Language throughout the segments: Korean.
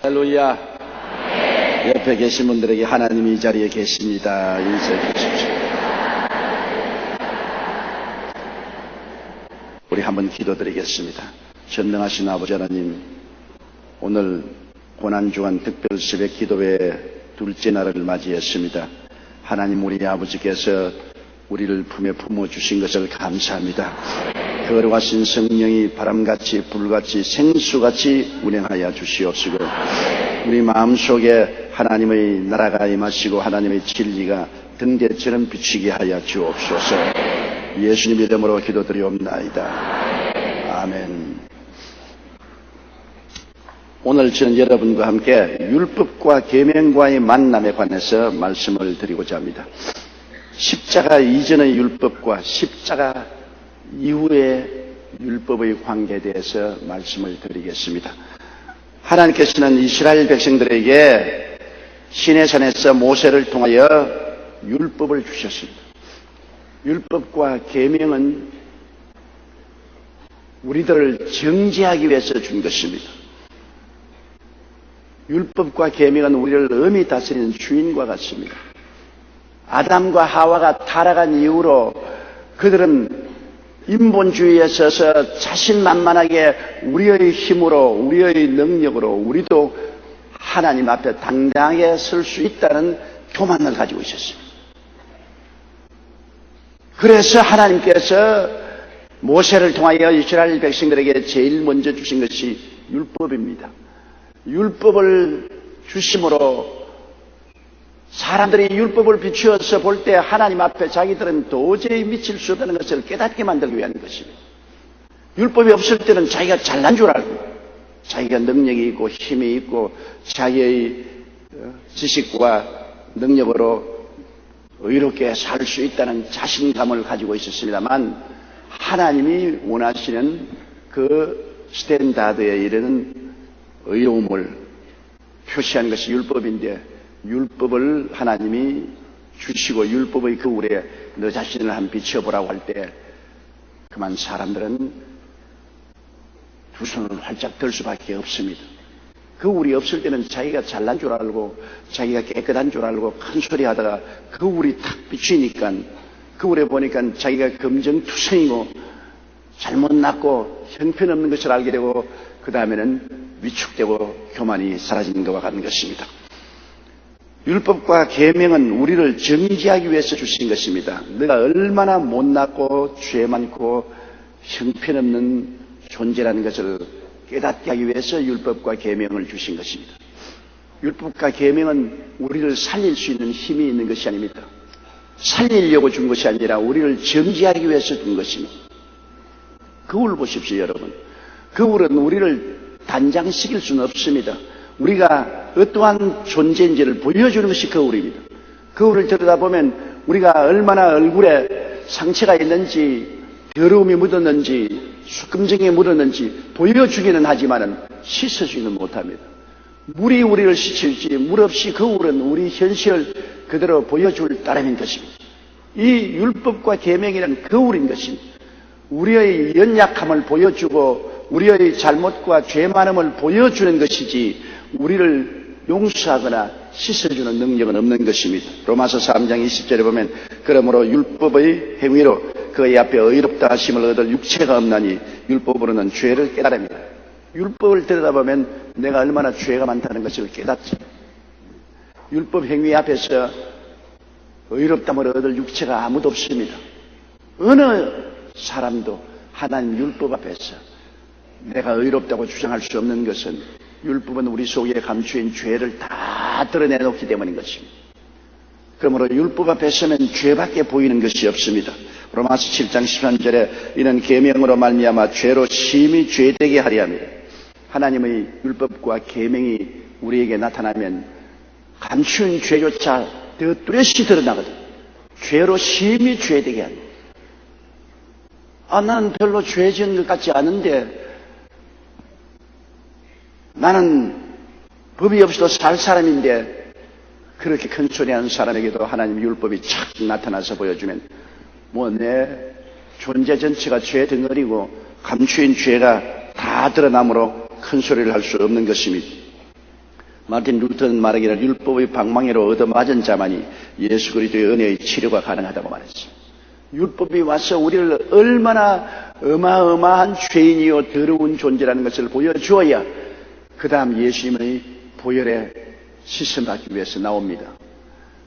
할렐루야. 옆에 계신 분들에게 하나님이 이 자리에 계십니다. 인사해 주십시오. 우리 한번 기도드리겠습니다. 전능하신 아버지 하나님, 오늘 고난주간 특별 새벽 기도회 둘째 날을 맞이했습니다. 하나님, 우리 아버지께서 우리를 품에 품어주신 것을 감사합니다. 거룩하신 성령이 바람같이 불같이 생수같이 운행하여 주시옵시고, 우리 마음속에 하나님의 나라가 임하시고 하나님의 진리가 등대처럼 비치게 하여 주옵소서. 예수님 이름으로 기도드리옵나이다. 아멘. 오늘 저는 여러분과 함께 율법과 계명과의 만남에 관해서 말씀을 드리고자 합니다. 십자가 이전의 율법과 십자가 이후의 율법의 관계에 대해서 말씀을 드리겠습니다. 하나님께서는 이스라엘 백성들에게 시내산에서 모세를 통하여 율법을 주셨습니다. 율법과 계명은 우리들을 정죄하기 위해서 준 것입니다. 율법과 계명은 우리를 엄히 다스리는 주인과 같습니다. 아담과 하와가 타락한 이후로 그들은 인본주의에 서서 자신만만하게 우리의 힘으로, 우리의 능력으로 우리도 하나님 앞에 당당하게 설 수 있다는 교만을 가지고 있었습니다. 그래서 하나님께서 모세를 통하여 이스라엘 백성들에게 제일 먼저 주신 것이 율법입니다. 율법을 주심으로 사람들이 율법을 비추어서 볼 때 하나님 앞에 자기들은 도저히 미칠 수 없다는 것을 깨닫게 만들기 위한 것입니다. 율법이 없을 때는 자기가 잘난 줄 알고 자기가 능력이 있고 힘이 있고 자기의 지식과 능력으로 의롭게 살 수 있다는 자신감을 가지고 있었습니다만, 하나님이 원하시는 그 스탠다드에 이르는 의로움을 표시한 것이 율법인데, 율법을 하나님이 주시고 율법의 그 우리에 너 자신을 한번 비춰보라고 할 때 그만 사람들은 두 손을 활짝 들 수밖에 없습니다. 그 우리 없을 때는 자기가 잘난 줄 알고 자기가 깨끗한 줄 알고 큰 소리 하다가 그 우리 탁 비추니까 그 우리 보니까 자기가 검정투성이고 잘못났고 형편없는 것을 알게 되고 그 다음에는 위축되고 교만이 사라지는 것과 같은 것입니다. 율법과 계명은 우리를 정지하기 위해서 주신 것입니다. 내가 얼마나 못났고 죄 많고 형편없는 존재라는 것을 깨닫게 하기 위해서 율법과 계명을 주신 것입니다. 율법과 계명은 우리를 살릴 수 있는 힘이 있는 것이 아닙니다. 살리려고 준 것이 아니라 우리를 정지하기 위해서 준 것입니다. 거울 보십시오, 여러분. 거울은 우리를 단장시킬 수는 없습니다. 우리가 어떠한 존재인지를 보여주는 것이 거울입니다. 거울을 들여다보면 우리가 얼마나 얼굴에 상처가 있는지, 더러움이 묻었는지, 수금증이 묻었는지 보여주기는 하지만은 씻어주지는 못합니다. 물이 우리를 씻을지 물 없이 거울은 우리 현실을 그대로 보여줄 따름인 것입니다. 이 율법과 계명이란 거울인 것입니다. 우리의 연약함을 보여주고 우리의 잘못과 죄 많음을 보여주는 것이지 우리를 용서하거나 씻어주는 능력은 없는 것입니다. 로마서 3장 20절에 보면 그러므로 율법의 행위로 그의 앞에 의롭다 하심을 얻을 육체가 없나니 율법으로는 죄를 깨달습니다. 율법을 들여다보면 내가 얼마나 죄가 많다는 것을 깨닫죠. 율법 행위 앞에서 의롭다함을 얻을 육체가 아무도 없습니다. 어느 사람도 하나님 율법 앞에서 내가 의롭다고 주장할 수 없는 것은 율법은 우리 속에 감추인 죄를 다 드러내놓기 때문인 것입니다. 그러므로 율법 앞에 서면 죄밖에 보이는 것이 없습니다. 로마서 7장 13절에 이는 계명으로 말미암아 죄로 심히 죄되게 하려 함이라. 하나님의 율법과 계명이 우리에게 나타나면 감추인 죄조차 더 뚜렷이 드러나거든. 죄로 심히 죄되게 합니다. 나는 별로 죄 지은 것 같지 않은데 나는 법이 없이도 살 사람인데 그렇게 큰 소리 하는 사람에게도 하나님 율법이 착 나타나서 보여주면 내 존재 전체가 죄 덩어리고 감추인 죄가 다 드러나므로 큰 소리를 할 수 없는 것입니다. 마틴 루터는 말하기를 율법의 방망이로 얻어맞은 자만이 예수 그리스도의 은혜의 치료가 가능하다고 말했습니다. 율법이 와서 우리를 얼마나 어마어마한 죄인이요 더러운 존재라는 것을 보여주어야 그 다음 예수님의 보혈에 씻음받기 위해서 나옵니다.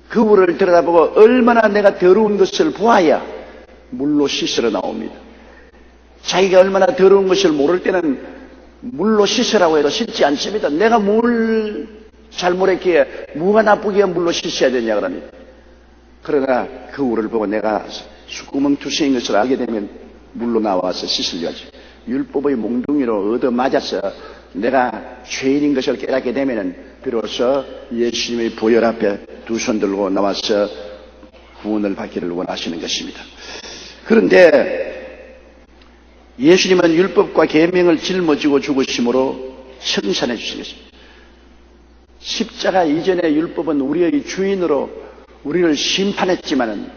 그물을 들여다보고 얼마나 내가 더러운 것을 보아야 물로 씻으러 나옵니다. 자기가 얼마나 더러운 것을 모를 때는 물로 씻으라고 해도 씻지 않습니다. 내가 뭘 잘못했기에 뭐가 나쁘기에 물로 씻어야 되냐 그럽니다. 그러나 그 물을 보고 내가 수구멍 투성인 것을 알게 되면 물로 나와서 씻으려 하죠. 율법의 몽둥이로 얻어맞아서 내가 죄인인 것을 깨닫게 되면 비로소 예수님의 보혈 앞에 두 손 들고 나와서 구원을 받기를 원하시는 것입니다. 그런데 예수님은 율법과 계명을 짊어지고 죽으심으로 청산해 주신 것입니다. 십자가 이전의 율법은 우리의 주인으로 우리를 심판했지만은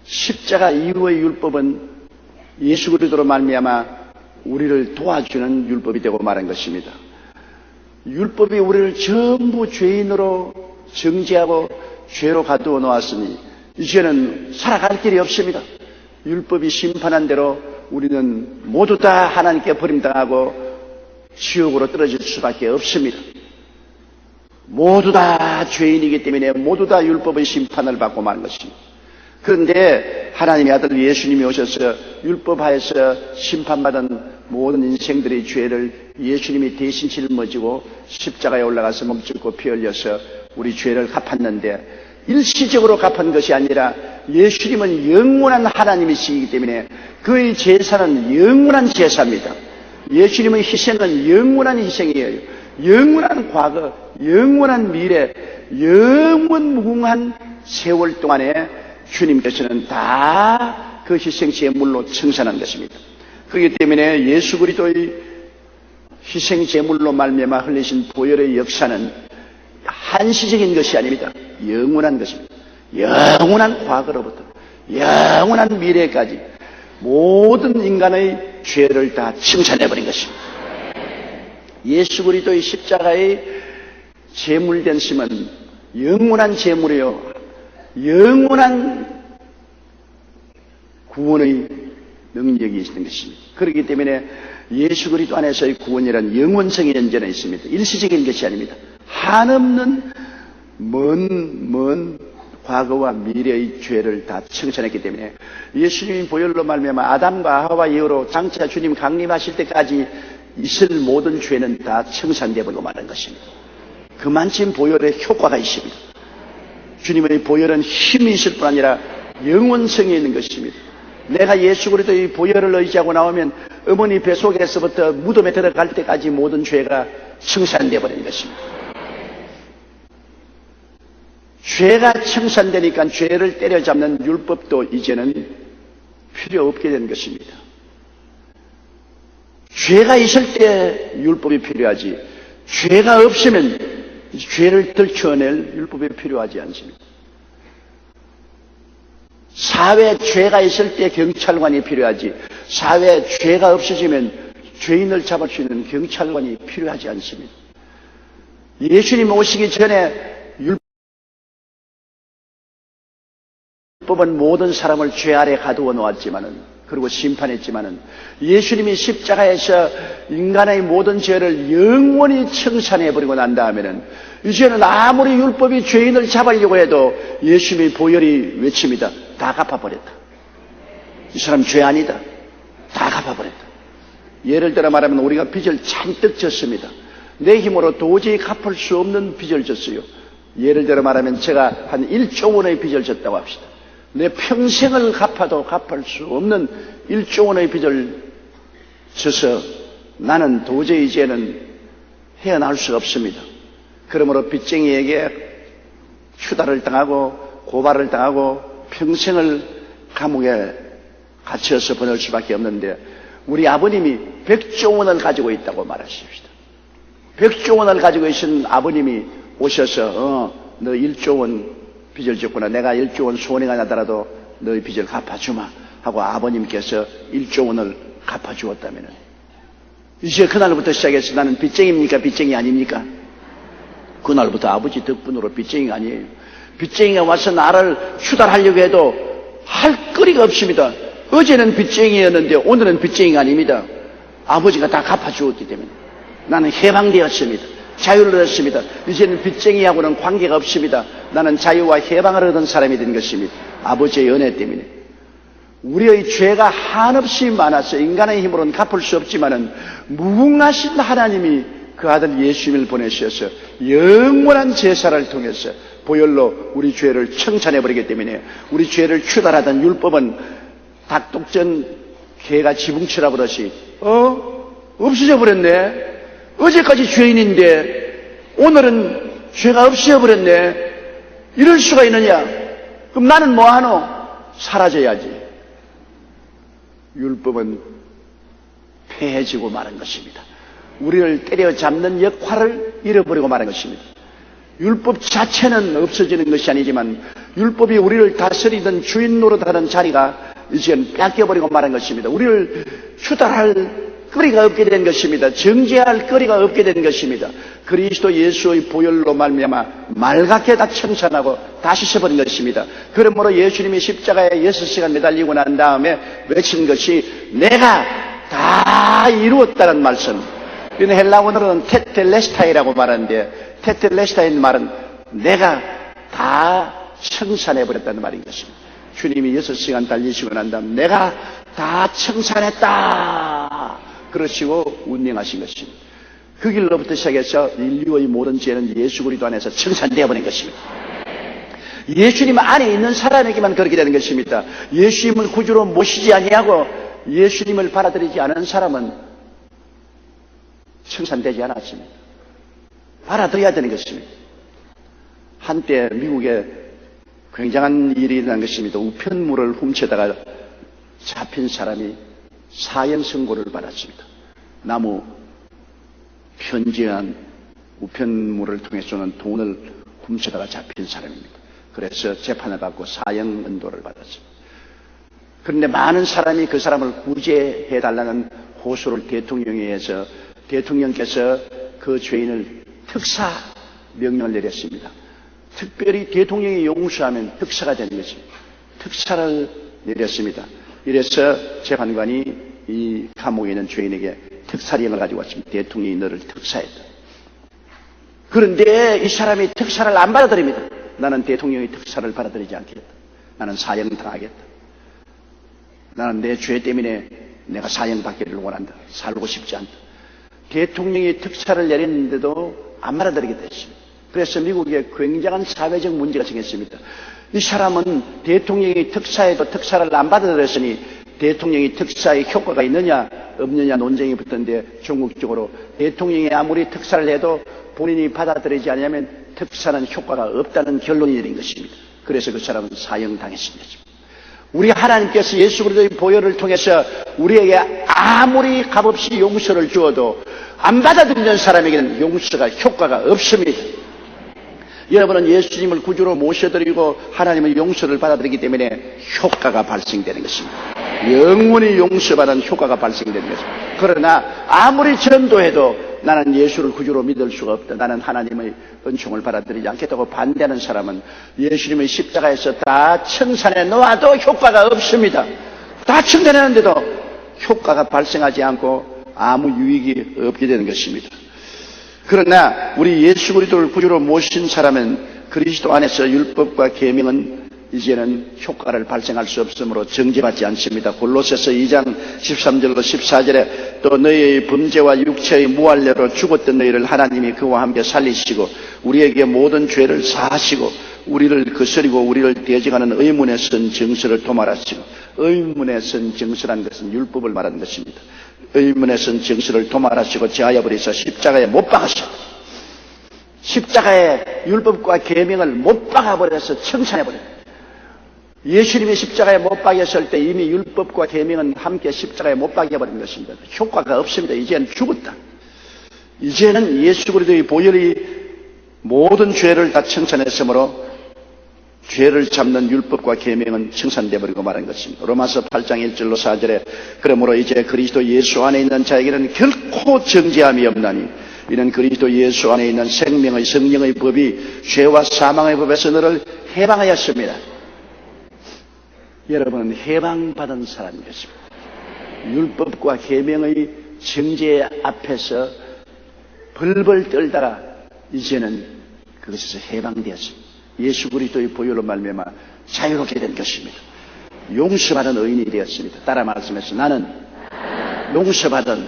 십자가 이후의 율법은 예수 그리스도로 말미암아 우리를 도와주는 율법이 되고 말한 것입니다. 율법이 우리를 전부 죄인으로 정죄하고 죄로 가두어 놓았으니 이제는 살아갈 길이 없습니다. 율법이 심판한 대로 우리는 모두 다 하나님께 버림당하고 지옥으로 떨어질 수밖에 없습니다. 모두 다 죄인이기 때문에 모두 다 율법의 심판을 받고 마는 것입니다. 그런데 하나님의 아들 예수님이 오셔서 율법하에서 심판받은 모든 인생들의 죄를 예수님이 대신 짊어지고 십자가에 올라가서 몸짓고 피 흘려서 우리 죄를 갚았는데 일시적으로 갚은 것이 아니라 예수님은 영원한 하나님이시기 때문에 그의 제사는 영원한 제사입니다. 예수님의 희생은 영원한 희생이에요. 영원한 과거, 영원한 미래, 영원무궁한 세월 동안에 주님께서는 다 그 희생 제물로 청산한 것입니다. 그렇기 때문에 예수 그리스도의 희생 제물로 말미암아 흘리신 보혈의 역사는 한시적인 것이 아닙니다. 영원한 것입니다. 영원한 과거로부터 영원한 미래까지 모든 인간의 죄를 다 청산해버린 것입니다. 예수 그리스도의 십자가의 제물된 심은 영원한 제물이요 영원한 구원의 능력이 있는 것입니다. 그렇기 때문에 예수 그리스도 안에서의 구원이란 영원성의 연전에 있습니다. 일시적인 것이 아닙니다. 한없는 먼 과거와 미래의 죄를 다 청산했기 때문에 예수님이 보혈로 말미암아 아담과 하와 이후로 장차 주님 강림하실 때까지 있을 모든 죄는 다 청산되버리고 마는 것입니다. 그만큼 보혈의 효과가 있습니다. 주님의 보혈은 힘이 있을 뿐 아니라 영원성이 있는 것입니다. 내가 예수 그리스도의 보혈을 의지하고 나오면 어머니 뱃속에서부터 무덤에 들어갈 때까지 모든 죄가 청산되어 버리는 것입니다. 죄가 청산되니까 죄를 때려잡는 율법도 이제는 필요 없게 된 것입니다. 죄가 있을 때 율법이 필요하지 죄가 없으면 죄를 들춰낼 율법이 필요하지 않습니다. 사회에 죄가 있을 때 경찰관이 필요하지 사회에 죄가 없어지면 죄인을 잡을 수 있는 경찰관이 필요하지 않습니다. 예수님 오시기 전에 율법은 모든 사람을 죄 아래 가두어 놓았지만은 그리고 심판했지만은 예수님이 십자가에서 인간의 모든 죄를 영원히 청산해버리고 난 다음에는 이제는 아무리 율법이 죄인을 잡으려고 해도 예수님의 보혈이 외칩니다. 다 갚아버렸다. 이 사람 죄 아니다. 다 갚아버렸다. 예를 들어 말하면 우리가 빚을 잔뜩 졌습니다. 내 힘으로 도저히 갚을 수 없는 빚을 졌어요. 예를 들어 말하면 제가 한 1조 원의 빚을 졌다고 합시다. 내 평생을 갚아도 갚을 수 없는 1조 원의 빚을 져서 나는 도저히 이제는 헤어나올 수가 없습니다. 그러므로 빚쟁이에게 추달을 당하고 고발을 당하고 평생을 감옥에 갇혀서 보낼 수밖에 없는데 우리 아버님이 100조 원을 가지고 있다고 말하십시다. 100조 원을 가지고 계신 아버님이 오셔서 너 1조 원 빚을 졌구나. 내가 1조 원 손해가 나더라도 너의 빚을 갚아주마. 하고 아버님께서 1조 원을 갚아주었다면 이제 그날부터 시작해서 나는 빚쟁이입니까? 빚쟁이 아닙니까? 그날부터 아버지 덕분으로 빚쟁이가 아니에요. 빚쟁이가 와서 나를 추달하려고 해도 할 거리가 없습니다. 어제는 빚쟁이였는데 오늘은 빚쟁이가 아닙니다. 아버지가 다 갚아주었기 때문에 나는 해방되었습니다. 자유를 얻었습니다. 이제는 빚쟁이하고는 관계가 없습니다. 나는 자유와 해방을 얻은 사람이 된 것입니다. 아버지의 은혜 때문에. 우리의 죄가 한없이 많아서 인간의 힘으로는 갚을 수 없지만은 무궁하신 하나님이 그 아들 예수님을 보내셔서 영원한 제사를 통해서 보혈로 우리 죄를 청산해버리기 때문에 우리 죄를 추달하던 율법은 닭독전 개가 지붕치라 그러시 없어져 버렸네. 어제까지 죄인인데 오늘은 죄가 없어져 버렸네. 이럴 수가 있느냐? 그럼 나는 뭐하노? 사라져야지. 율법은 폐해지고 마는 것입니다. 우리를 때려잡는 역할을 잃어버리고 마는 것입니다. 율법 자체는 없어지는 것이 아니지만 율법이 우리를 다스리던 주인 노릇하는 자리가 이제는 뺏겨버리고 마는 것입니다. 우리를 추달할 거리가 없게 된 것입니다. 정죄할 거리가 없게 된 것입니다. 그리스도 예수의 보혈로 말미암아 맑게 다 청산하고 다시 씻어버린 것입니다. 그러므로 예수님이 십자가에 6시간 매달리고 난 다음에 외친 것이 내가 다 이루었다는 말씀. 이는 헬라어로는 테텔레스타이라고 말하는데 테텔레스타이는 말은 내가 다 청산해버렸다는 말인 것입니다. 주님이 6시간 달리시고 난 다음 내가 다 청산했다 그러시고 운명하신 것입니다. 그 길로부터 시작해서 인류의 모든 죄는 예수 그리스도 안에서 청산되어 버린 것입니다. 예수님 안에 있는 사람에게만 그렇게 되는 것입니다. 예수님을 구주로 모시지 아니하고 예수님을 받아들이지 않은 사람은 청산되지 않았습니다. 받아들여야 되는 것입니다. 한때 미국에 굉장한 일이 일어난 것입니다. 우편물을 훔쳐다가 잡힌 사람이 사형 선고를 받았습니다. 나무 편지한 우편물을 통해서는 돈을 훔쳐다가 잡힌 사람입니다. 그래서 재판을 받고 사형 언도를 받았습니다. 그런데 많은 사람이 그 사람을 구제해달라는 호소를 대통령에 해서 대통령께서 그 죄인을 특사 명령을 내렸습니다. 특별히 대통령이 용서하면 특사가 되는 것입니다. 특사를 내렸습니다. 이래서 재판관이 이 감옥에 있는 죄인에게 특사령을 가지고 왔습니다. 대통령이 너를 특사했다. 그런데 이 사람이 특사를 안 받아들입니다. 나는 대통령의 특사를 받아들이지 않겠다. 나는 사형 당하겠다. 나는 내 죄 때문에 내가 사형 받기를 원한다. 살고 싶지 않다. 대통령이 특사를 내렸는데도 안 받아들이게 됐습니다. 그래서 미국에 굉장한 사회적 문제가 생겼습니다. 이 사람은 대통령이 특사에도 특사를 안 받아들였으니 대통령이 특사의 효과가 있느냐 없느냐 논쟁이 붙었는데 종국적으로 대통령이 아무리 특사를 해도 본인이 받아들이지 않으면 특사는 효과가 없다는 결론이 내린 것입니다. 그래서 그 사람은 사형당했습니다. 우리 하나님께서 예수 그리스도의 보혈을 통해서 우리에게 아무리 값없이 용서를 주어도 안 받아들이는 사람에게는 용서가 효과가 없습니다. 여러분은 예수님을 구주로 모셔드리고 하나님의 용서를 받아들이기 때문에 효과가 발생되는 것입니다. 영원히 용서받은 효과가 발생되는 것입니다. 그러나 아무리 전도해도 나는 예수를 구주로 믿을 수가 없다. 나는 하나님의 은총을 받아들이지 않겠다고 반대하는 사람은 예수님의 십자가에서 다 청산해 놓아도 효과가 없습니다. 다 청산했는데도 효과가 발생하지 않고 아무 유익이 없게 되는 것입니다. 그러나 우리 예수 그리스도를 구주로 모신 사람은 그리스도 안에서 율법과 계명은 이제는 효과를 발생할 수 없으므로 정죄받지 않습니다. 골로새서 2장 13절로 14절에 또 너희의 범죄와 육체의 무할례로 죽었던 너희를 하나님이 그와 함께 살리시고 우리에게 모든 죄를 사하시고 우리를 거스리고 우리를 대적하는 의문에 선 정서를 도말하시고 의문에 선 정서란 것은 율법을 말하는 것입니다. 의문에 선 정서를 도말하시고 제하여 버리사 십자가에 못 박으시고 십자가에 율법과 계명을 못 박아버려서 청산해버려요. 예수님이 십자가에 못 박였을 때 이미 율법과 계명은 함께 십자가에 못 박여버린 것입니다. 효과가 없습니다. 이제는 죽었다. 이제는 예수 그리스도의 보혈이 모든 죄를 다 청산했으므로 죄를 잡는 율법과 계명은 청산되어 버리고 말한 것입니다. 로마서 8장 1절로 4절에 그러므로 이제 그리스도 예수 안에 있는 자에게는 결코 정죄함이 없나니 이는 그리스도 예수 안에 있는 생명의 성령의 법이 죄와 사망의 법에서 너를 해방하였습니다. 여러분은 해방받은 사람인 것입니다. 율법과 계명의 정죄 앞에서 벌벌 떨다가 이제는 그것에서 해방되었습니다. 예수 그리스도의 보혈로 말미암아 자유롭게 된 것입니다. 용서받은 의인이 되었습니다. 따라 말씀해서 나는 용서받은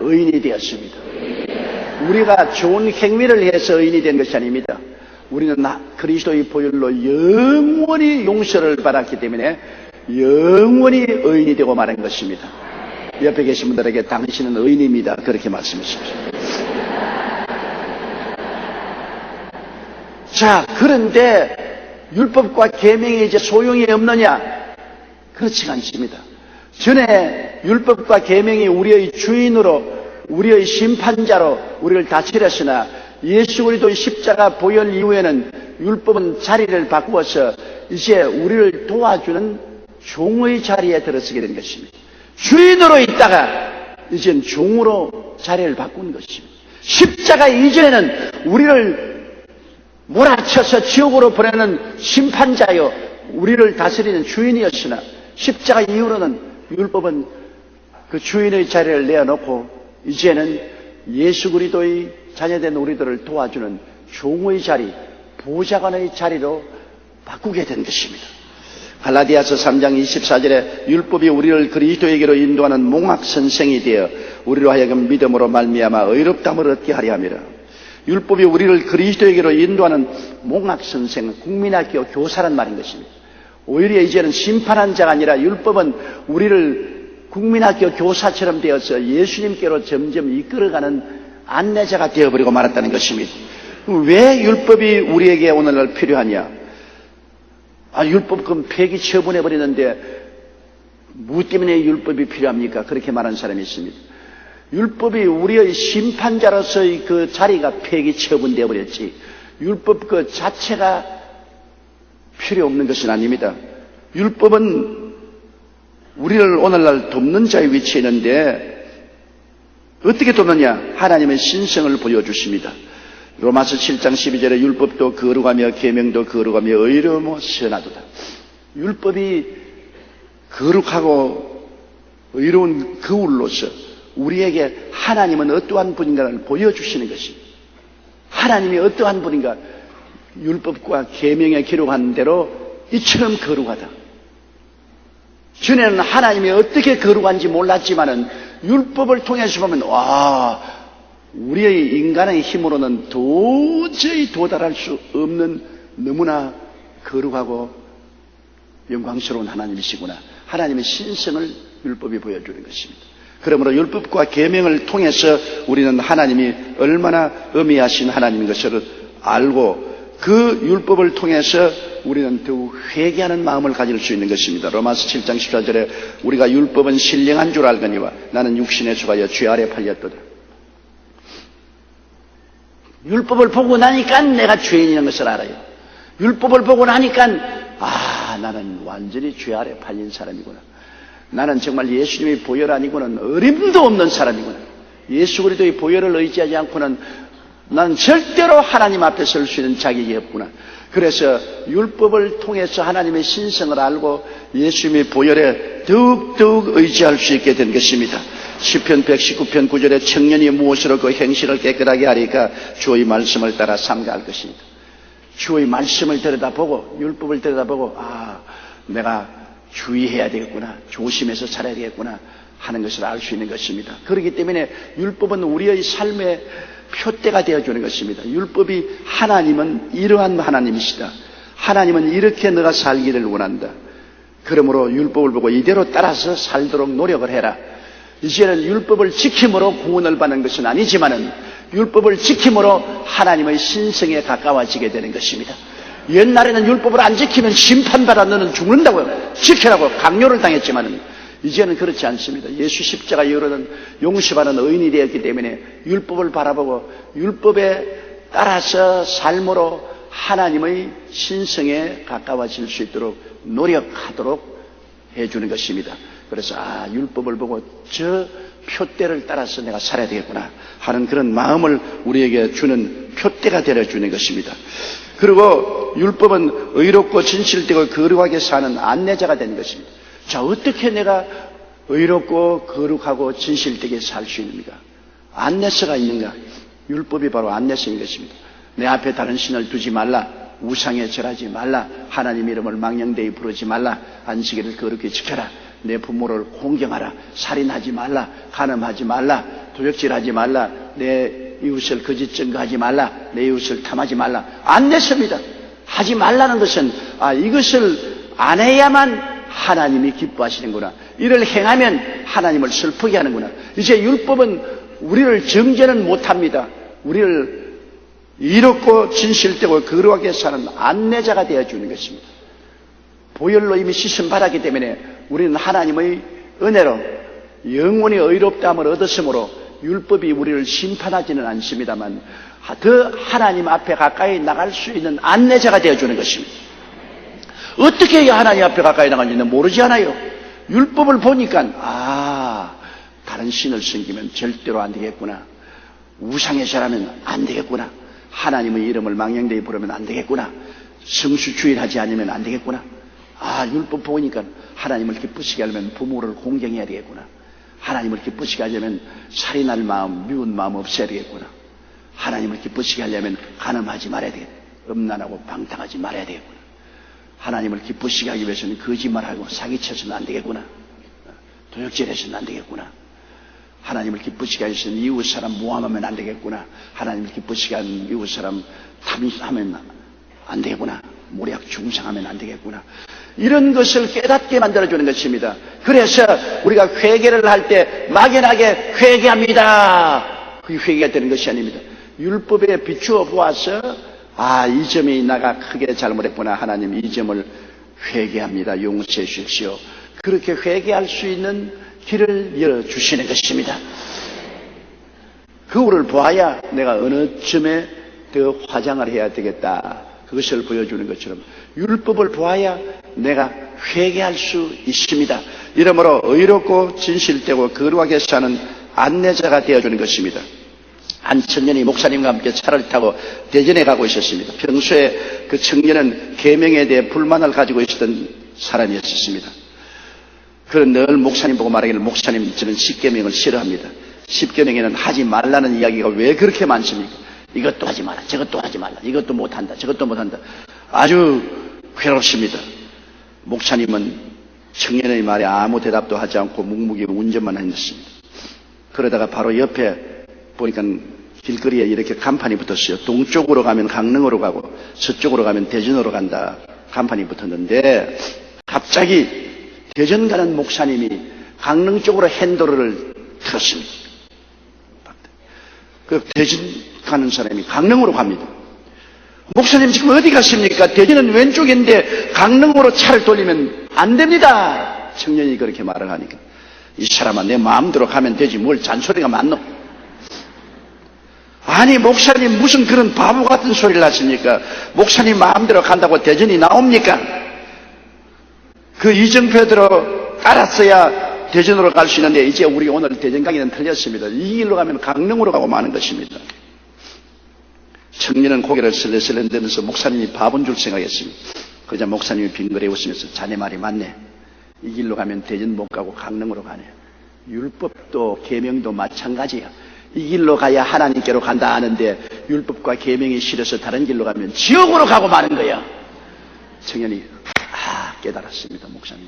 의인이 되었습니다. 우리가 좋은 행위를 해서 의인이 된 것이 아닙니다. 우리는 그리스도의 보혈로 영원히 용서를 받았기 때문에 영원히 의인이 되고 말한 것입니다. 옆에 계신 분들에게 당신은 의인입니다. 그렇게 말씀하십시오. 자, 그런데 율법과 계명이 이제 소용이 없느냐? 그렇지가 않습니다. 전에 율법과 계명이 우리의 주인으로, 우리의 심판자로 우리를 다스렸으나 예수 그리스도의 십자가 보혈 이후에는 율법은 자리를 바꾸어서 이제 우리를 도와주는 종의 자리에 들어서게 된 것입니다. 주인으로 있다가 이젠 종으로 자리를 바꾼 것입니다. 십자가 이전에는 우리를 몰아쳐서 지옥으로 보내는 심판자요, 우리를 다스리는 주인이었으나 십자가 이후로는 율법은 그 주인의 자리를 내어놓고 이제는 예수 그리스도의 자녀된 우리들을 도와주는 종의 자리, 보좌관의 자리로 바꾸게 된 것입니다. 갈라디아서 3장 24절에 율법이 우리를 그리스도에게로 인도하는 몽학선생이 되어 우리로 하여금 믿음으로 말미암아 의롭다함을 얻게 하려 함이라. 율법이 우리를 그리스도에게로 인도하는 몽학선생, 국민학교 교사란 말인 것입니다. 오히려 이제는 심판한 자가 아니라 율법은 우리를 국민학교 교사처럼 되어서 예수님께로 점점 이끌어가는 안내자가 되어버리고 말았다는 것입니다. 왜 율법이 우리에게 오늘날 필요하냐? 율법 그럼 폐기 처분해버리는데 무 때문에 율법이 필요합니까? 그렇게 말하는 사람이 있습니다. 율법이 우리의 심판자로서의 그 자리가 폐기 처분되어 버렸지 율법 그 자체가 필요 없는 것은 아닙니다. 율법은 우리를 오늘날 돕는 자의 위치에 있는데 어떻게 돕느냐? 하나님의 신성을 보여주십니다. 로마서 7장 12절에 율법도 거룩하며 계명도 거룩하며 의로우며 선하도다. 율법이 거룩하고 의로운 거울로서 우리에게 하나님은 어떠한 분인가를 보여주시는 것입니다. 하나님이 어떠한 분인가? 율법과 계명에 기록한 대로 이처럼 거룩하다. 전에는 하나님이 어떻게 거룩한지 몰랐지만은 율법을 통해서 보면 우리의 인간의 힘으로는 도저히 도달할 수 없는 너무나 거룩하고 영광스러운 하나님이시구나. 하나님의 신성을 율법이 보여주는 것입니다. 그러므로 율법과 계명을 통해서 우리는 하나님이 얼마나 엄미하신 하나님인 것을 알고 그 율법을 통해서 우리는 더욱 회개하는 마음을 가질 수 있는 것입니다. 로마서 7장 14절에 우리가 율법은 신령한 줄 알거니와 나는 육신에 속하여 죄 아래 팔렸도다. 율법을 보고 나니까 내가 죄인이라는 것을 알아요. 율법을 보고 나니까 나는 완전히 죄 아래 팔린 사람이구나. 나는 정말 예수님의 보혈 아니고는 어림도 없는 사람이구나. 예수 그리스도의 보혈을 의지하지 않고는 나는 절대로 하나님 앞에 설 수 있는 자격이 없구나. 그래서 율법을 통해서 하나님의 신성을 알고 예수님의 보혈에 더욱더욱 의지할 수 있게 된 것입니다. 시편 119편 9절에 청년이 무엇으로 그 행실을 깨끗하게 하리까? 주의 말씀을 따라 삼가할 것입니다. 주의 말씀을 들여다보고 율법을 들여다보고 내가 주의해야 되겠구나, 조심해서 살아야 되겠구나 하는 것을 알 수 있는 것입니다. 그렇기 때문에 율법은 우리의 삶의 표대가 되어주는 것입니다. 율법이 하나님은 이러한 하나님이시다. 하나님은 이렇게 너가 살기를 원한다. 그러므로 율법을 보고 이대로 따라서 살도록 노력을 해라. 이제는 율법을 지킴으로 구원을 받는 것은 아니지만은 율법을 지킴으로 하나님의 신성에 가까워지게 되는 것입니다. 옛날에는 율법을 안 지키면 심판받아 너는 죽는다고 지키라고 강요를 당했지만은 이제는 그렇지 않습니다. 예수 십자가 이후로는 용서받은 의인이 되었기 때문에 율법을 바라보고 율법에 따라서 삶으로 하나님의 신성에 가까워질 수 있도록 노력하도록 해주는 것입니다. 그래서 율법을 보고 저 표대를 따라서 내가 살아야 되겠구나 하는 그런 마음을 우리에게 주는 표대가 되어주는 것입니다. 그리고 율법은 의롭고 진실되고 거룩하게 사는 안내자가 되는 것입니다. 자, 어떻게 내가 의롭고 거룩하고 진실되게 살 수 있는가? 안내서가 있는가? 율법이 바로 안내서인 것입니다. 내 앞에 다른 신을 두지 말라, 우상에 절하지 말라, 하나님 이름을 망령되이 부르지 말라, 안식일을 거룩히 지켜라, 내 부모를 공경하라, 살인하지 말라, 간음하지 말라, 도적질하지 말라, 내 이웃을 거짓 증거하지 말라, 내 이웃을 탐하지 말라. 안내서입니다. 하지 말라는 것은 이것을 안 해야만 하나님이 기뻐하시는구나, 이를 행하면 하나님을 슬프게 하는구나. 이제 율법은 우리를 정죄는 못합니다. 우리를 이롭고 진실되고 거룩하게 사는 안내자가 되어주는 것입니다. 보혈로 이미 씻음 받았기 때문에 우리는 하나님의 은혜로 영원히 의롭다함을 얻었으므로 율법이 우리를 심판하지는 않습니다만 더 하나님 앞에 가까이 나갈 수 있는 안내자가 되어주는 것입니다. 어떻게 해야 하나님 앞에 가까이 나가는지는 모르지 않아요. 율법을 보니까 다른 신을 섬기면 절대로 안 되겠구나, 우상에 절하면 안 되겠구나, 하나님의 이름을 망령되이 부르면 안 되겠구나, 성수주일하지 않으면 안 되겠구나, 율법 보니까 하나님을 기쁘시게 하려면 부모를 공경해야 되겠구나, 하나님을 기쁘시게 하려면 살인할 마음, 미운 마음 없애야 되겠구나, 하나님을 기쁘시게 하려면 간음하지 말아야 되겠구나, 음란하고 방탕하지 말아야 되겠구나, 하나님을 기쁘시게 하기 위해서는 거짓말하고 사기쳐서는 안 되겠구나, 도적질해서는 안 되겠구나, 하나님을 기쁘시게 하기 위해서는 이웃 사람 모함하면 안 되겠구나, 하나님을 기쁘시게 하는 이웃 사람 탐하면 안 되겠구나, 모략 중상하면 안 되겠구나, 이런 것을 깨닫게 만들어주는 것입니다. 그래서 우리가 회개를 할 때 막연하게 회개합니다, 그게 회개가 되는 것이 아닙니다. 율법에 비추어 보아서 이 점이 나가 크게 잘못했구나, 하나님 이 점을 회개합니다, 용서해 주십시오, 그렇게 회개할 수 있는 길을 열어주시는 것입니다. 그거를 보아야 내가 어느 점에 더 화장을 해야 되겠다, 그것을 보여주는 것처럼 율법을 보아야 내가 회개할 수 있습니다. 이러므로 의롭고 진실되고 거룩하게 사는 안내자가 되어주는 것입니다. 한 청년이 목사님과 함께 차를 타고 대전에 가고 있었습니다. 평소에 그 청년은 계명에 대해 불만을 가지고 있었던 사람이었습니다. 그런 늘 목사님 보고 말하기를, 목사님 저는 10계명을 싫어합니다. 10계명에는 하지 말라는 이야기가 왜 그렇게 많습니까? 이것도 하지 마라, 저것도 하지 말라, 이것도 못한다, 저것도 못한다. 아주 괴롭습니다. 목사님은 청년의 말에 아무 대답도 하지 않고 묵묵히 운전만 했습니다. 그러다가 바로 옆에 보니까 길거리에 이렇게 간판이 붙었어요. 동쪽으로 가면 강릉으로 가고 서쪽으로 가면 대전으로 간다, 간판이 붙었는데 갑자기 대전 가는 목사님이 강릉 쪽으로 핸들을 틀었습니다. 그 대전 가는 사람이 강릉으로 갑니다. 목사님 지금 어디 가십니까? 대전은 왼쪽인데 강릉으로 차를 돌리면 안 됩니다. 청년이 그렇게 말을 하니까, 이 사람아 내 마음대로 가면 되지 뭘 잔소리가 많노? 아니 목사님 무슨 그런 바보 같은 소리를 하십니까? 목사님 마음대로 간다고 대전이 나옵니까? 그 이정표대로 깔았어야 대전으로 갈 수 있는데 이제 우리 오늘 대전 가기는 틀렸습니다. 이 길로 가면 강릉으로 가고 마는 것입니다. 청년은 고개를 슬렁슬렁 들면서 목사님이 바본 줄 생각했습니다. 그러자 목사님이 빙그레 웃으면서 자네 말이 맞네. 이 길로 가면 대전 못 가고 강릉으로 가네. 율법도 계명도 마찬가지야. 이 길로 가야 하나님께로 간다 하는데 율법과 계명이 싫어서 다른 길로 가면 지옥으로 가고 마는 거야. 청년이 깨달았습니다. 목사님,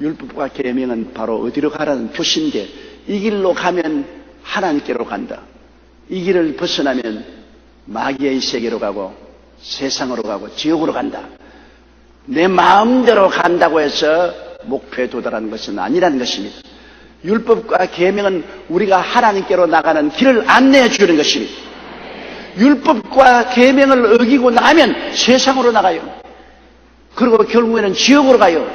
율법과 계명은 바로 어디로 가라는 표시인데 이 길로 가면 하나님께로 간다, 이 길을 벗어나면 마귀의 세계로 가고 세상으로 가고 지옥으로 간다. 내 마음대로 간다고 해서 목표에 도달하는 것은 아니라는 것입니다. 율법과 계명은 우리가 하나님께로 나가는 길을 안내해 주는 것입니다. 율법과 계명을 어기고 나면 세상으로 나가요. 그리고 결국에는 지옥으로 가요.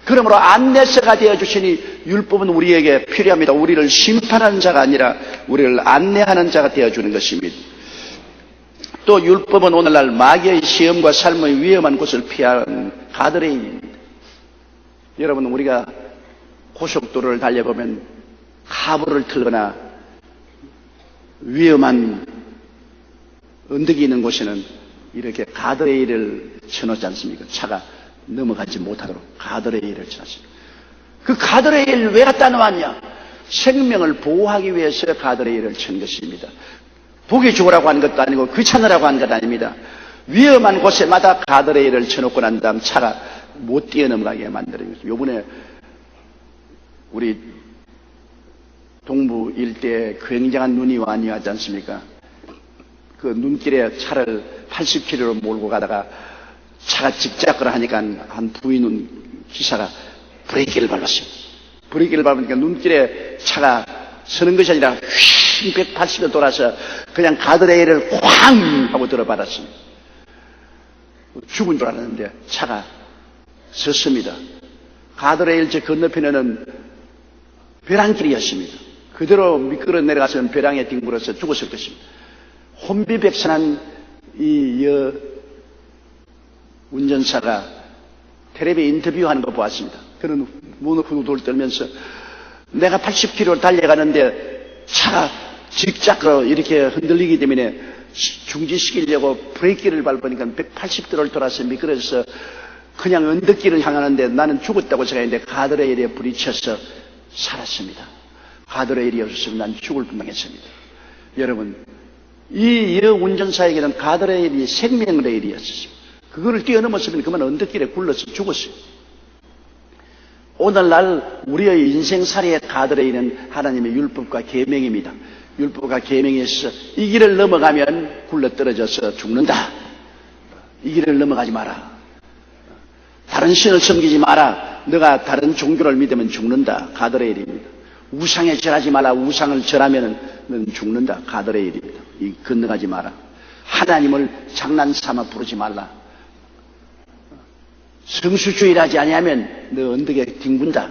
그러므로 안내서가 되어주시니 율법은 우리에게 필요합니다. 우리를 심판하는 자가 아니라 우리를 안내하는 자가 되어주는 것입니다. 또 율법은 오늘날 마귀의 시험과 삶의 위험한 곳을 피하는 가드레일입니다. 여러분, 우리가 고속도로를 달려보면 카브를 틀거나 위험한 언덕이 있는 곳에는 이렇게 가드레일을 쳐놓지 않습니까? 차가 넘어가지 못하도록 가드레일을 쳐놨습니다. 그 가드레일 왜 갖다 놓았냐? 생명을 보호하기 위해서 가드레일을 친 것입니다. 보기 좋으라고 하는 것도 아니고 귀찮으라고 하는 것 아닙니다. 위험한 곳에마다 가드레일을 쳐놓고 난 다음 차가 못 뛰어넘어가게 만들어요. 요번에 우리 동부 일대에 굉장한 눈이 많이 왔지 않습니까? 그 눈길에 차를 80km로 몰고 가다가 차가 직작을 하니까 한 부인 기사가 브레이크를 밟았어요. 브레이크를 밟으니까 눈길에 차가 서는 것이 아니라 휙 180도 돌아서 그냥 가드레일을 쾅 하고 들어받았습니다. 죽은 줄 알았는데 차가 섰습니다. 가드레일 저 건너편에는 벼랑길이었습니다. 그대로 미끄러 내려가서는 벼랑에 뒹굴어서 죽었을 것입니다. 혼비백산한 이 운전사가 텔레비에 인터뷰하는 거 보았습니다. 그는 후두들 떨면서 내가 80km 달려가는데 차가 직작으로 이렇게 흔들리기 때문에 중지시키려고 브레이크를 밟으니까 180도를 돌아서 미끄러져서 그냥 언덕길을 향하는데 나는 죽었다고 생각했는데 가드레일에 부딪혀서 살았습니다. 가드레일이 없었으면 난 죽을 뻔했습니다. 여러분, 이 운전사에게는 가드레일이 생명레일이었습니다. 그거를 뛰어넘었으면 그만 언덕길에 굴러서 죽었어요. 오늘날 우리의 인생살이의 가드레일은 하나님의 율법과 계명입니다. 율법과 계명에서 이 길을 넘어가면 굴러떨어져서 죽는다. 이 길을 넘어가지 마라. 다른 신을 섬기지 마라. 너가 다른 종교를 믿으면 죽는다. 가드레일입니다. 우상에 절하지 마라. 우상을 절하면 넌 죽는다. 가드레일입니다. 이 건너가지 마라. 하나님을 장난삼아 부르지 말라. 성수주의하지 아니하면 너 언덕에 뒹군다.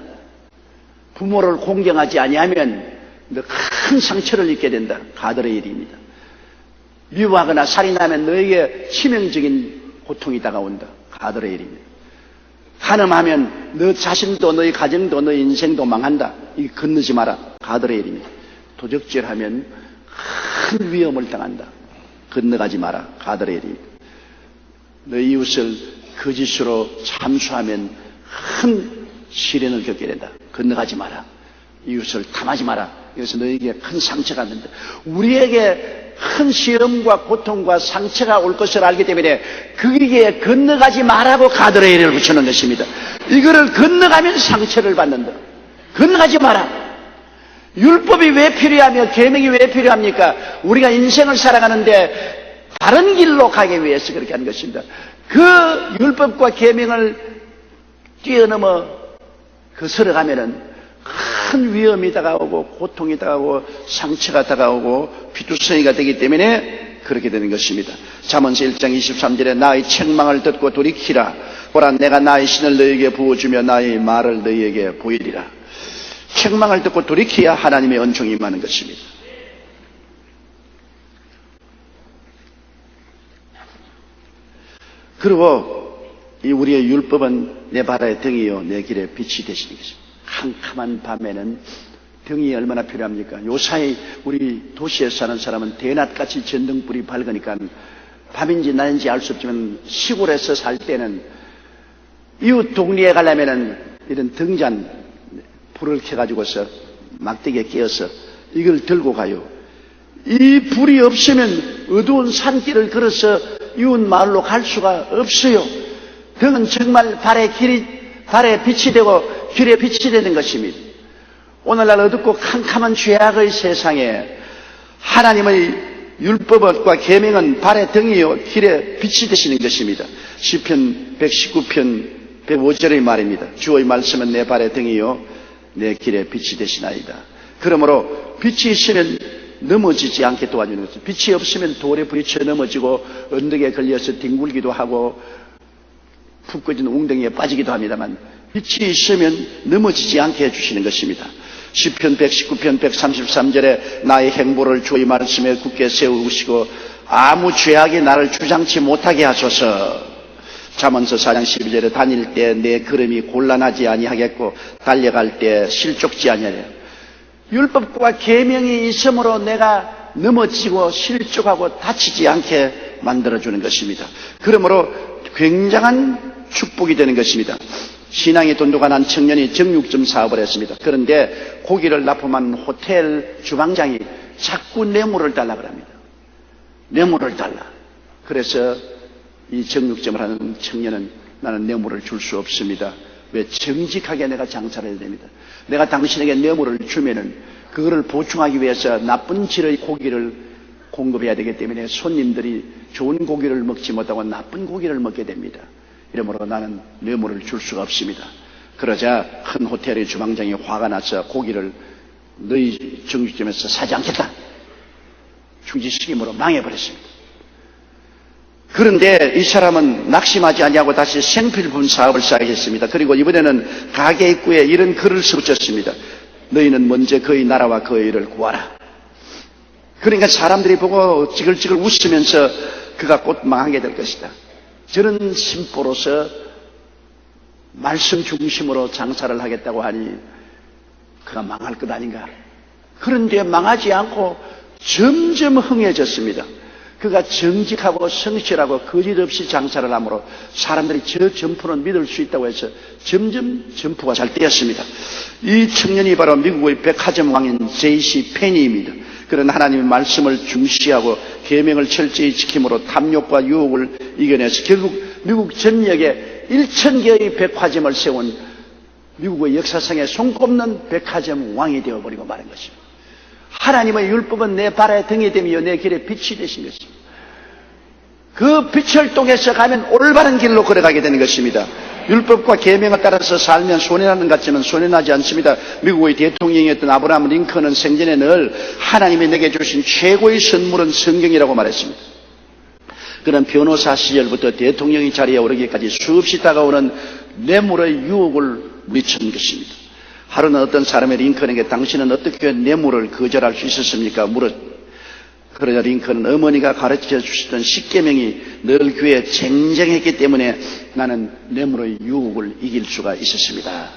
부모를 공경하지 아니하면 너 큰 상처를 입게 된다. 가드레일입니다. 미워하거나 살인하면 너에게 치명적인 고통이 다가온다. 가드레일입니다. 간음하면 너 자신도 너의 가정도 너의 인생도 망한다. 이 건너지 마라. 가드레일입니다. 도적질하면 큰 위험을 당한다. 건너가지 마라. 가드레일입니다. 너의 이웃을 거짓으로 참수하면 큰 시련을 겪게 된다. 건너가지 마라. 이웃을 탐하지 마라. 그래서 너에게 큰 상처가 된다. 우리에게 큰 시험과 고통과 상처가 올 것을 알기 때문에 그에게 건너가지 말라고 가드레일을 붙여놓은 것입니다. 이거를 건너가면 상처를 받는다. 건너가지 마라. 율법이 왜 필요하며 계명이 왜 필요합니까? 우리가 인생을 살아가는데 다른 길로 가기 위해서 그렇게 하는 것입니다. 그 율법과 계명을 뛰어넘어 거슬러가면은 큰 위험이 다가오고 고통이 다가오고 상처가 다가오고 피투성이가 되기 때문에 그렇게 되는 것입니다. 잠언서 1장 23절에 나의 책망을 듣고 돌이키라. 보라, 내가 나의 신을 너희에게 부어주며 나의 말을 너희에게 보이리라. 책망을 듣고 돌이켜야 하나님의 은총이 임하는 것입니다. 그리고 이 우리의 율법은 내 발의 등이요 내 길의 빛이 되시는 것입니다. 캄캄한 밤에는 등이 얼마나 필요합니까? 요사이 우리 도시에 사는 사람은 대낮같이 전등불이 밝으니까 밤인지 낮인지 알 수 없지만 시골에서 살 때는 이웃 동리에 가려면은 이런 등잔 불을 켜가지고서 막대기에 끼어서 이걸 들고 가요. 이 불이 없으면 어두운 산길을 걸어서 이웃 마을로 갈 수가 없어요. 등은 정말 발에 빛이 되고 길에 빛이 되는 것입니다. 오늘날 어둡고 캄캄한 죄악의 세상에 하나님의 율법과 계명은 발의 등이요 길에 빛이 되시는 것입니다. 시편 119편 105절의 말입니다. 주의 말씀은 내 발의 등이요 내 길에 빛이 되시나이다. 그러므로 빛이 있으면 넘어지지 않게 도와주는 것입니다. 빛이 없으면 돌에 부딪혀 넘어지고 언덕에 걸려서 뒹굴기도 하고 푹 꺼진 웅덩이에 빠지기도 합니다만 빛이 있으면 넘어지지 않게 해주시는 것입니다. 시편 119편 133절에 나의 행보를 주의 말씀에 굳게 세우시고 아무 죄악이 나를 주장치 못하게 하소서. 잠언서 4장 12절에 다닐 때 내 걸음이 곤란하지 아니하겠고 달려갈 때 실족지 아니하랴. 율법과 계명이 있으므로 내가 넘어지고 실족하고 다치지 않게 만들어주는 것입니다. 그러므로 굉장한 축복이 되는 것입니다. 신앙이 돈독한 청년이 정육점 사업을 했습니다. 그런데 고기를 납품한 호텔 주방장이 자꾸 뇌물을 달라고 합니다. 뇌물을 달라. 그래서 이 정육점을 하는 청년은 나는 뇌물을 줄 수 없습니다. 왜? 정직하게 내가 장사를 해야 됩니다. 내가 당신에게 뇌물을 주면은 그거를 보충하기 위해서 나쁜 질의 고기를 공급해야 되기 때문에 손님들이 좋은 고기를 먹지 못하고 나쁜 고기를 먹게 됩니다. 이러므로 나는 뇌물을 줄 수가 없습니다. 그러자 큰 호텔의 주방장이 화가 나서 고기를 너희 정육점에서 사지 않겠다. 중지식임으로 망해버렸습니다. 그런데 이 사람은 낙심하지 아니하고 다시 생필품 사업을 시작했습니다. 그리고 이번에는 가게 입구에 이런 글을 써붙였습니다. 너희는 먼저 그의 나라와 그의 일을 구하라. 그러니까 사람들이 보고 지글지글 웃으면서 그가 곧 망하게 될 것이다. 저런 심보로서 말씀 중심으로 장사를 하겠다고 하니 그가 망할 것 아닌가. 그런데 망하지 않고 점점 흥해졌습니다. 그가 정직하고 성실하고 거짓없이 장사를 하므로 사람들이 저 점포는 믿을 수 있다고 해서 점점 점포가 잘 되었습니다. 이 청년이 바로 미국의 백화점 왕인 J.C. 페니입니다. 그런 하나님의 말씀을 중시하고 계명을 철저히 지킴으로 탐욕과 유혹을 이겨내서 결국 미국 전역에 1,000개의 백화점을 세운 미국의 역사상에 손꼽는 백화점 왕이 되어버리고 마는 것입니다. 하나님의 율법은 내 발에 등이 되며 내 길에 빛이 되신 것입니다. 그 빛을 통해서 가면 올바른 길로 걸어가게 되는 것입니다. 율법과 계명을 따라서 살면 손해나는 것 같지만 손해나지 않습니다. 미국의 대통령이었던 아브라함 링컨은 생전에 늘 하나님이 내게 주신 최고의 선물은 성경이라고 말했습니다. 그는 변호사 시절부터 대통령의 자리에 오르기까지 수없이 다가오는 뇌물의 유혹을 물리친 것입니다. 하루는 어떤 사람의 링컨에게 당신은 어떻게 뇌물을 거절할 수 있었습니까? 그러자 링컨은 어머니가 가르쳐 주시던 십계명이 늘 귀에 쟁쟁했기 때문에 나는 뇌물의 유혹을 이길 수가 있었습니다.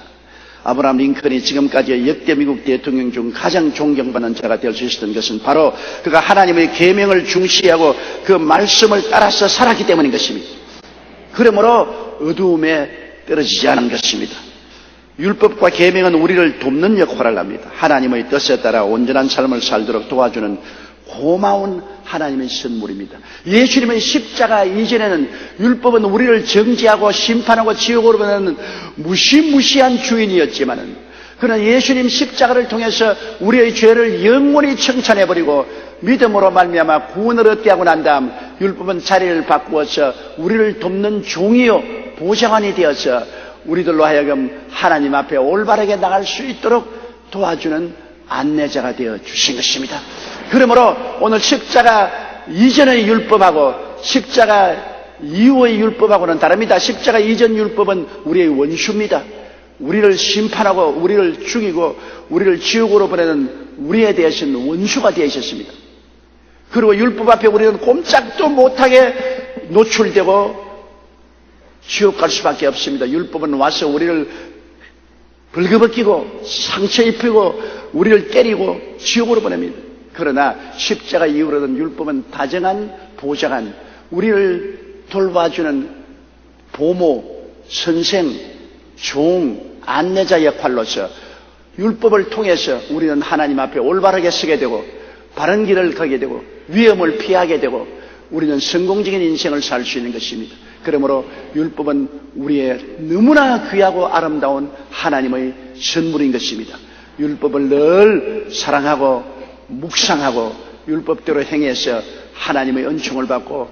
아브라함 링컨이 지금까지 역대 미국 대통령 중 가장 존경받는 자가 될 수 있었던 것은 바로 그가 하나님의 계명을 중시하고 그 말씀을 따라서 살았기 때문인 것입니다. 그러므로 어두움에 떨어지지 않은 것입니다. 율법과 계명은 우리를 돕는 역할을 합니다. 하나님의 뜻에 따라 온전한 삶을 살도록 도와주는 고마운 하나님의 선물입니다. 예수님의 십자가 이전에는 율법은 우리를 정죄하고 심판하고 지옥으로 보내는 무시무시한 주인이었지만은 그는 예수님 십자가를 통해서 우리의 죄를 영원히 청산해버리고 믿음으로 말미암아 구원을 얻게 하고 난 다음 율법은 자리를 바꾸어서 우리를 돕는 종이요 보좌관이 되어서 우리들로 하여금 하나님 앞에 올바르게 나갈 수 있도록 도와주는 안내자가 되어 주신 것입니다. 그러므로 오늘 십자가 이전의 율법하고 십자가 이후의 율법하고는 다릅니다. 십자가 이전 율법은 우리의 원수입니다. 우리를 심판하고 우리를 죽이고 우리를 지옥으로 보내는 우리에 대해서는 원수가 되어 있었습니다. 그리고 율법 앞에 우리는 꼼짝도 못하게 노출되고 지옥 갈 수밖에 없습니다. 율법은 와서 우리를 벌거벗기고 상처 입히고 우리를 때리고 지옥으로 보냅니다. 그러나 십자가 이후로는 율법은 다정한 보좌관, 우리를 돌봐주는 보모, 선생, 종, 안내자 역할로서 율법을 통해서 우리는 하나님 앞에 올바르게 서게 되고 바른 길을 가게 되고 위험을 피하게 되고 우리는 성공적인 인생을 살 수 있는 것입니다. 그러므로 율법은 우리의 너무나 귀하고 아름다운 하나님의 선물인 것입니다. 율법을 늘 사랑하고 묵상하고 율법대로 행해서 하나님의 은총을 받고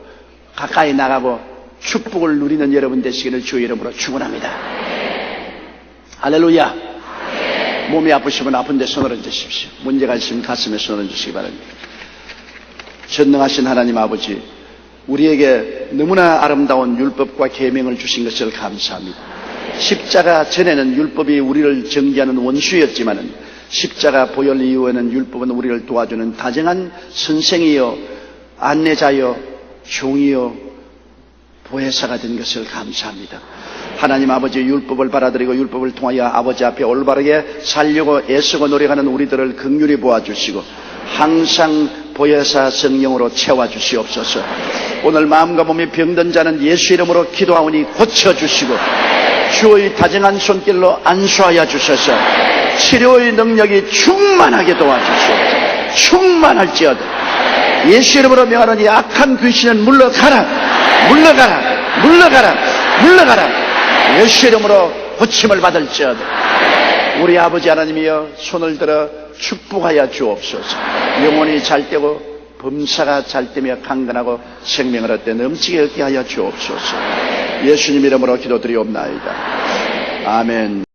가까이 나가고 축복을 누리는 여러분 되시기를 주의 이름으로 축원합니다. 할렐루야. 몸이 아프시면 아픈 데 손을 얹으십시오. 문제가 있으면 가슴에 손을 얹으시기 바랍니다. 전능하신 하나님 아버지, 우리에게 너무나 아름다운 율법과 계명을 주신 것을 감사합니다. 십자가 전에는 율법이 우리를 정죄하는 원수였지만은 십자가 보혈 이후에는 율법은 우리를 도와주는 다정한 선생이요 안내자여 종이여 보혜사가 된 것을 감사합니다. 하나님 아버지, 율법을 받아들이고 율법을 통하여 아버지 앞에 올바르게 살려고 애쓰고 노력하는 우리들을 긍휼히 보아주시고 항상 보혜사 성령으로 채워주시옵소서. 오늘 마음과 몸이 병든 자는 예수 이름으로 기도하오니 고쳐주시고 주의 다정한 손길로 안수하여 주셔서 치료의 능력이 충만하게 도와주시옵소서. 충만할지어다. 예수 이름으로 명하노니 악한 귀신은 물러가라, 물러가라, 물러가라, 물러가라. 예수 이름으로 고침을 받을지어다. 우리 아버지 하나님이여, 손을 들어 축복하여 주옵소서. 영혼이 잘되고 범사가 잘되며 강건하고 생명을 얻되 넘치게 얻게 하여 주옵소서. 예수님 이름으로 기도드리옵나이다. 아멘.